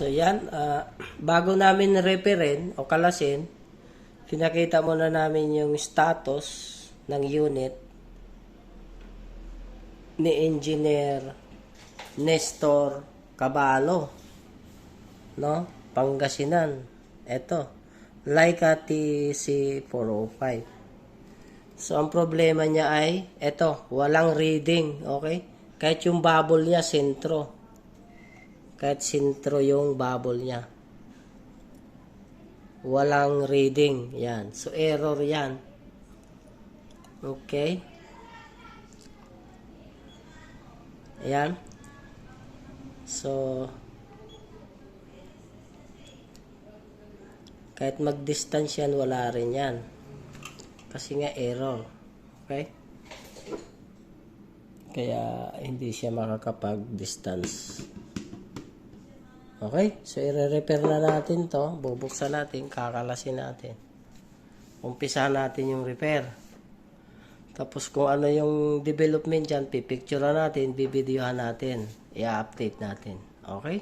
So yan, bago namin referin o kalasin, pinakita muna namin yung status ng unit ni Engineer Nestor Cabalo, no? Pangasinan. Ito, Leica TC405. So ang problema niya ay ito, walang reading, okay? Kahit yung bubble niya sentro. Kahit sentro yung bubble niya. Walang reading. Yan. So, error yan. Okay. Ayan. So, kahit mag-distance yan, wala rin yan. Kasi nga error. Okay. Kaya, hindi siya makakapag-distance. Okay, so i-repair na natin to. Bubuksan natin, kakalasin natin. Umpisa natin yung repair. Tapos kung ano yung development dyan, pipicture natin, bibidyohan natin, i-update natin. Okay?